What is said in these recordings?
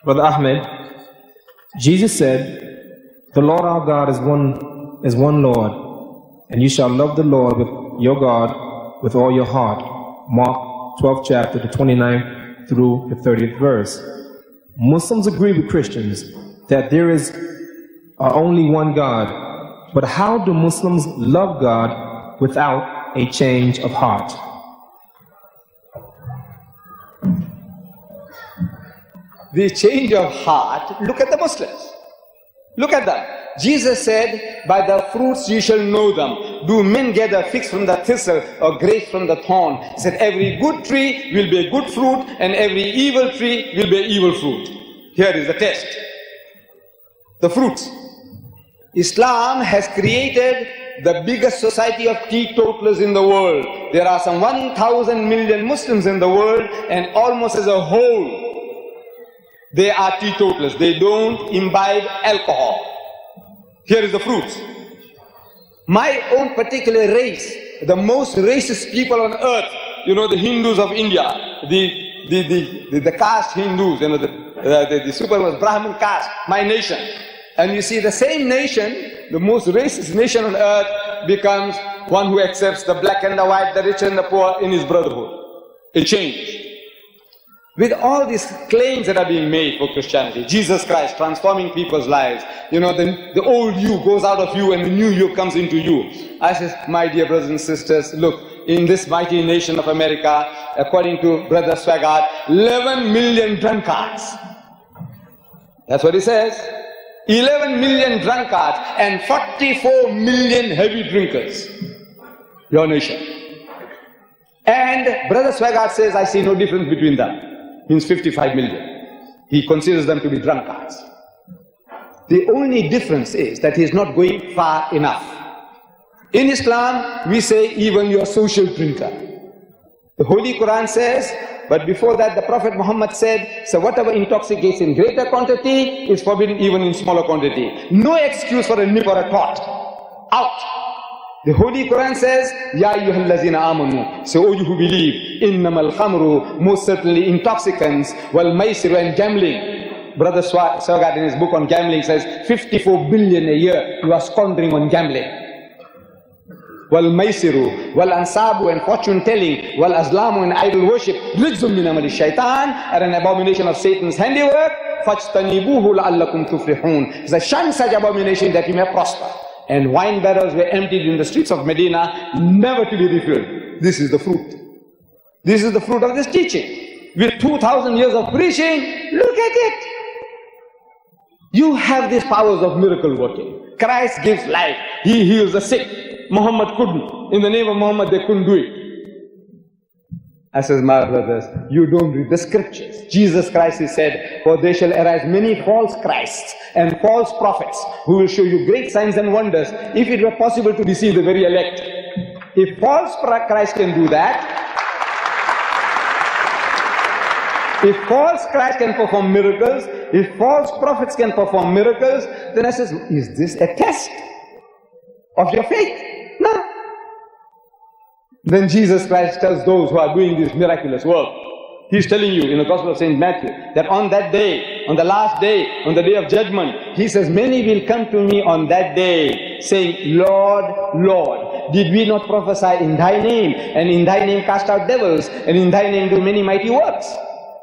Brother Ahmed, Jesus said, the Lord our God is one Lord, and you shall love the Lord with your God with all your heart. Mark 12th chapter, the 29th through the 30th verse. Muslims agree with Christians that there is only one God, but how do Muslims love God without a change of heart? The change of heart, look at the Muslims. Look at them. Jesus said, by the fruits you shall know them. Do men gather figs from the thistle or grapes from the thorn? He said, every good tree will be a good fruit and every evil tree will be evil fruit. Here is the test. The fruits. Islam has created the biggest society of teetotalers in the world. There are some 1,000 million Muslims in the world, and almost as a whole, they are teetotalers. They don't imbibe alcohol. Here is the fruits. My own particular race, the most racist people on earth, you know, the Hindus of India, the caste Hindus, you know, the super Brahmin caste, my nation. And you see the same nation, the most racist nation on earth, becomes one who accepts the black and the white, the rich and the poor in his brotherhood. A change. With all these claims that are being made for Christianity, Jesus Christ transforming people's lives, you know, the old you goes out of you and the new you comes into you. I says, my dear brothers and sisters, look, in this mighty nation of America, according to Brother Swaggart, 11 million drunkards. That's what he says. 11 million drunkards and 44 million heavy drinkers. Your nation. And Brother Swaggart says, I see no difference between them. Means 55 million. He considers them to be drunkards. The only difference is that he is not going far enough. In Islam, we say even your social drinker. The Holy Quran says, but before that the Prophet Muhammad said, so whatever intoxicates in greater quantity is forbidden even in smaller quantity. No excuse for a nip or a tot. Out. The Holy Quran says, Ya ayyuhallazina amanu, so O you who believe, innamal khamru, most certainly intoxicants, wal maisiru, and gambling. Brother Swaggart in his book on gambling says, 54 billion a year you are squandering on gambling. Wal maisiru, wal ansabu, and fortune telling, wal azlamu, and idol worship, rijzum min amali shaitan, are an abomination of Satan's handiwork, fajtanibuhu la'allakum tuflihun. It's a shun such abomination that you may prosper. And wine barrels were emptied in the streets of Medina, never to be refilled. This is the fruit. This is the fruit of this teaching. With 2,000 years of preaching, look at it. You have these powers of miracle working. Christ gives life. He heals the sick. Muhammad couldn't. In the name of Muhammad, they couldn't do it. I says, my brothers, you don't read the scriptures. Jesus Christ, he said, for there shall arise many false Christs and false prophets who will show you great signs and wonders, if it were possible to deceive the very elect. If false Christ can do that, if false Christ can perform miracles, if false prophets can perform miracles, then I says, is this a test of your faith? No. Then Jesus Christ tells those who are doing this miraculous work, he's telling you in the Gospel of St. Matthew, that on that day, on the last day, on the day of judgment, he says, many will come to me on that day, saying, Lord, Lord, did we not prophesy in thy name, and in thy name cast out devils, and in thy name do many mighty works?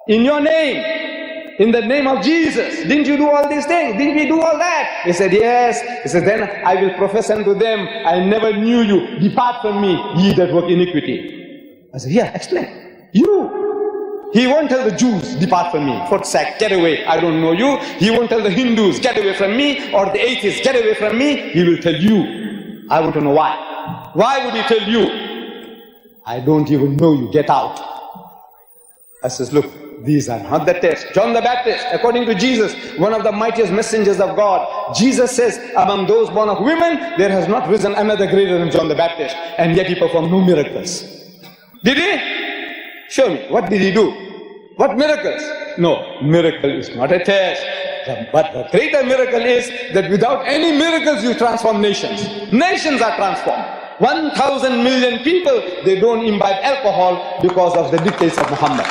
In your name, in the name of Jesus, didn't you do all these things? Didn't we do all that? He said, yes. He said, then I will profess unto them, I never knew you. Depart from me, ye that work iniquity. I said, yeah, explain. You. He won't tell the Jews, depart from me. For sack, get away, I don't know you. He won't tell the Hindus, get away from me. Or the atheists, get away from me. He will tell you. I want to know why. Why would he tell you? I don't even know you, get out. I says, look, these are not the test. John the Baptist, according to Jesus, one of the mightiest messengers of God, Jesus says, among those born of women, there has not risen another greater than John the Baptist, and yet he performed no miracles. Did he? Show me. What did he do? What miracles? No, miracle is not a test. But the greater miracle is that without any miracles you transform nations. Nations are transformed. 1,000 million people, they don't imbibe alcohol because of the dictates of Muhammad.